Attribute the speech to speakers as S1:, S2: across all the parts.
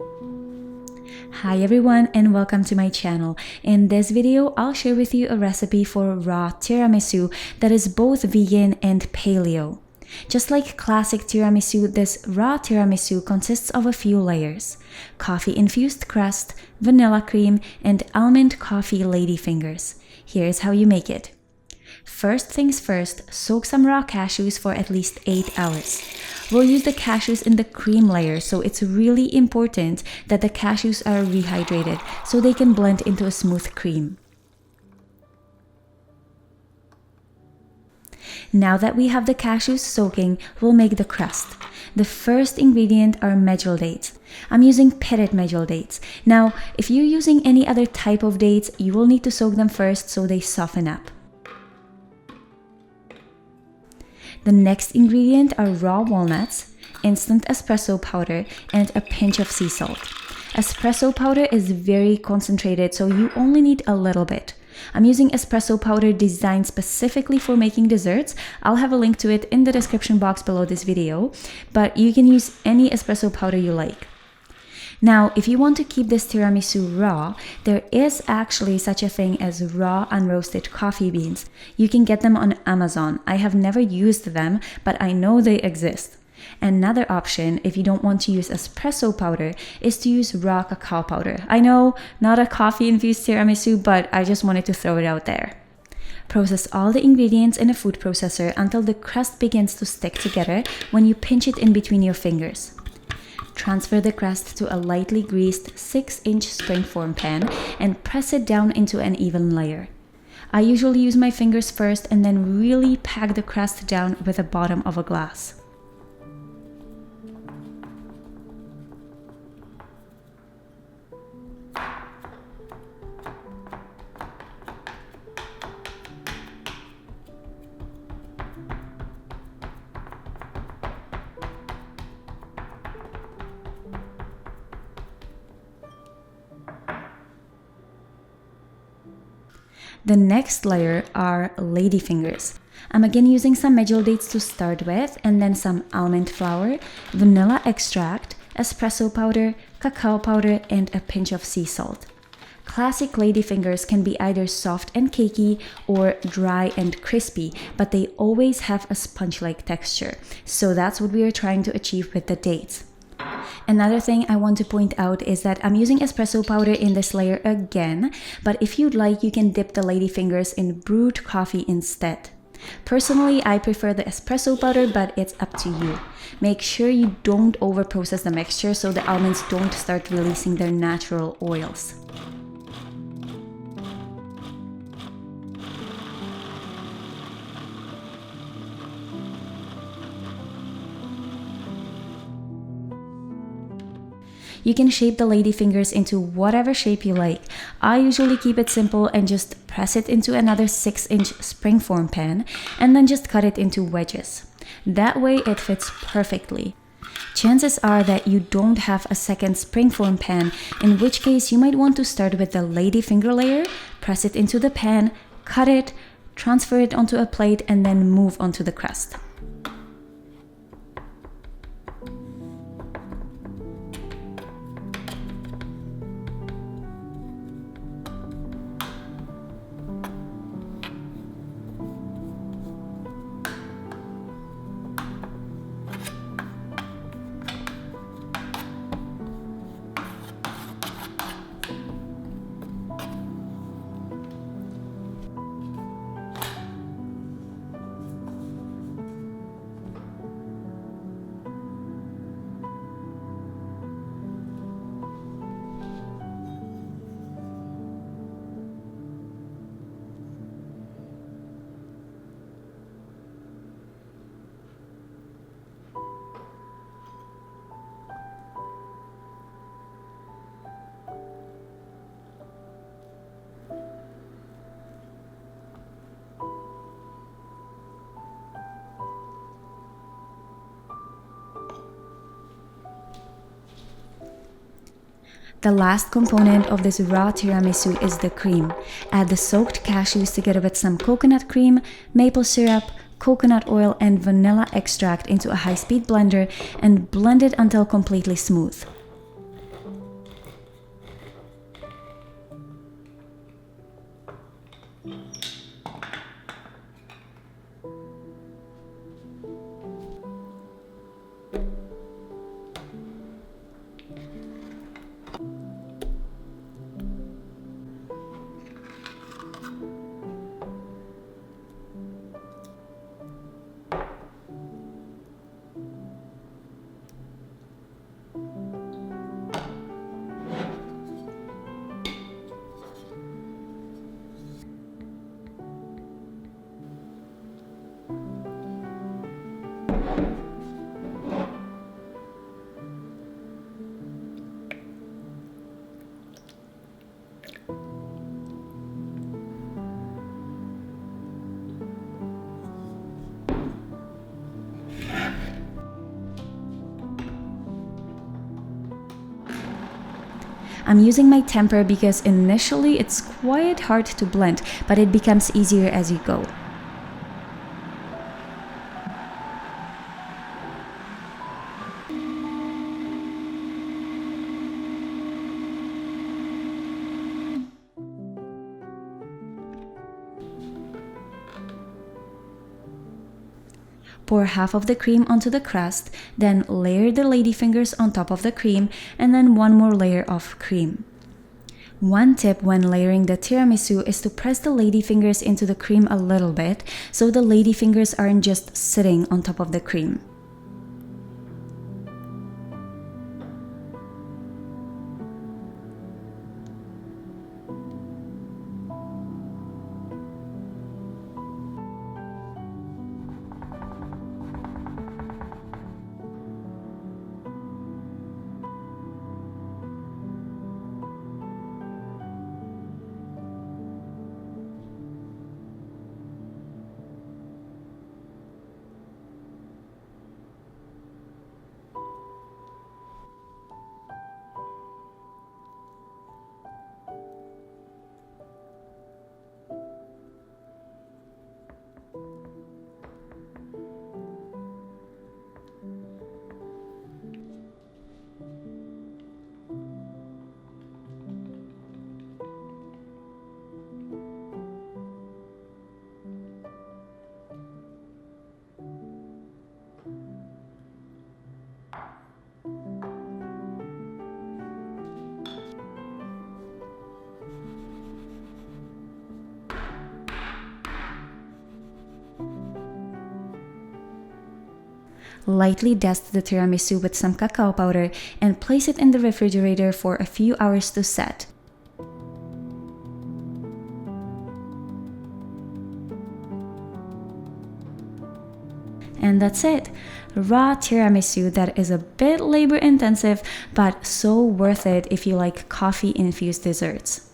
S1: Hi everyone and welcome to my channel. In this video, I'll share with you a recipe for raw tiramisu that is both vegan and paleo. Just like classic tiramisu, this raw tiramisu consists of a few layers: coffee-infused crust, vanilla cream, and almond coffee ladyfingers. Here's how you make it. First things first, soak some raw cashews for at least 8 hours. We'll use the cashews in the cream layer, so it's really important that the cashews are rehydrated so they can blend into a smooth cream. Now that we have the cashews soaking, we'll make the crust. The first ingredient are medjool dates. I'm using pitted medjool dates. Now, if you're using any other type of dates, you will need to soak them first so they soften up. The next ingredient are raw walnuts, instant espresso powder, and a pinch of sea salt. Espresso powder is very concentrated, so you only need a little bit. I'm using espresso powder designed specifically for making desserts. I'll have a link to it in the description box below this video, but you can use any espresso powder you like. Now, if you want to keep this tiramisu raw, there is actually such a thing as raw unroasted coffee beans. You can get them on Amazon. I have never used them, but I know they exist. Another option, if you don't want to use espresso powder, is to use raw cacao powder. I know, not a coffee-infused tiramisu, but I just wanted to throw it out there. Process all the ingredients in a food processor until the crust begins to stick together when you pinch it in between your fingers. Transfer the crust to a lightly greased 6-inch springform pan and press it down into an even layer. I usually use my fingers first and then really pack the crust down with the bottom of a glass. The next layer are ladyfingers. I'm again using some medjool dates to start with, and then some almond flour, vanilla extract, espresso powder, cacao powder, and a pinch of sea salt. Classic ladyfingers can be either soft and cakey or dry and crispy, but they always have a sponge-like texture. So that's what we are trying to achieve with the dates. Another thing I want to point out is that I'm using espresso powder in this layer again, but if you'd like, you can dip the ladyfingers in brewed coffee instead. Personally, I prefer the espresso powder, but it's up to you. Make sure you don't over-process the mixture so the almonds don't start releasing their natural oils. You can shape the ladyfingers into whatever shape you like. I usually keep it simple and just press it into another 6-inch springform pan and then just cut it into wedges. That way it fits perfectly. Chances are that you don't have a second springform pan, in which case you might want to start with the ladyfinger layer, press it into the pan, cut it, transfer it onto a plate, and then move onto the crust. The last component of this raw tiramisu is the cream. Add the soaked cashews together with some coconut cream, maple syrup, coconut oil, and vanilla extract into a high-speed blender and blend it until completely smooth. I'm using my temper because initially it's quite hard to blend, but it becomes easier as you go. Pour half of the cream onto the crust, then layer the ladyfingers on top of the cream, and then one more layer of cream. One tip when layering the tiramisu is to press the ladyfingers into the cream a little bit, so the ladyfingers aren't just sitting on top of the cream. Lightly dust the tiramisu with some cacao powder and place it in the refrigerator for a few hours to set. And that's it! Raw tiramisu that is a bit labor intensive, but so worth it if you like coffee-infused desserts.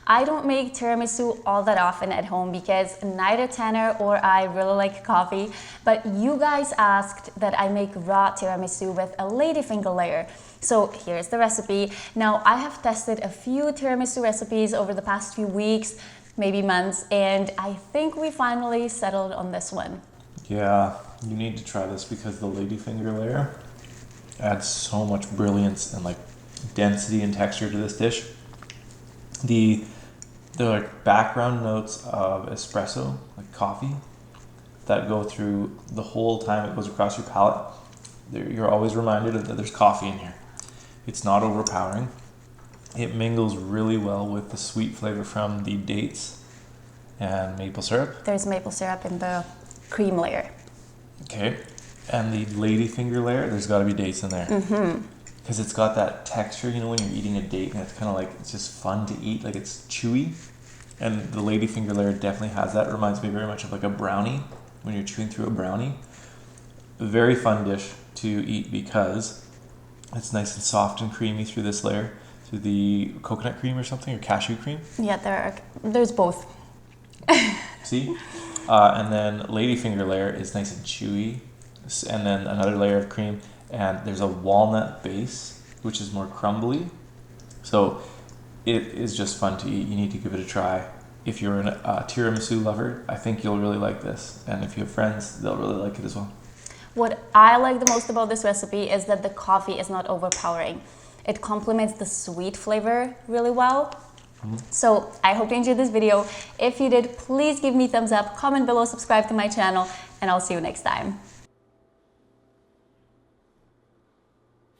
S2: I don't make tiramisu all that often at home because neither Tanner or I really like coffee, but you guys asked that I make raw tiramisu with a ladyfinger layer. So here's the recipe. Now I have tested a few tiramisu recipes over the past few weeks, maybe months, and I think we finally settled on this one.
S3: Yeah, you need to try this because the ladyfinger layer adds so much brilliance and like density and texture to this dish. The like background notes of espresso, like coffee, that go through the whole time it goes across your palate. You're always reminded that there's coffee in here. It's not overpowering. It mingles really well with the sweet flavor from the dates and maple syrup.
S2: There's maple syrup in the cream layer.
S3: Okay, and the ladyfinger layer, there's got to be dates in there. Because it's got that texture, you know, when you're eating a date and it's kind of like, it's just fun to eat, like it's chewy. And the ladyfinger layer definitely has that. It reminds me very much of like a brownie, when you're chewing through a brownie. A very fun dish to eat because it's nice and soft and creamy through this layer, through the coconut cream or something, or cashew cream.
S2: Yeah, there's both.
S3: See? And then ladyfinger layer is nice and chewy. And then another layer of cream. And there's a walnut base, which is more crumbly. So it is just fun to eat. You need to give it a try. If you're a tiramisu lover, I think you'll really like this. And if you have friends, they'll really like it as well.
S2: What I like the most about this recipe is that the coffee is not overpowering. It complements the sweet flavor really well. So I hope you enjoyed this video. If you did, please give me a thumbs up, comment below, subscribe to my channel, and I'll see you next time.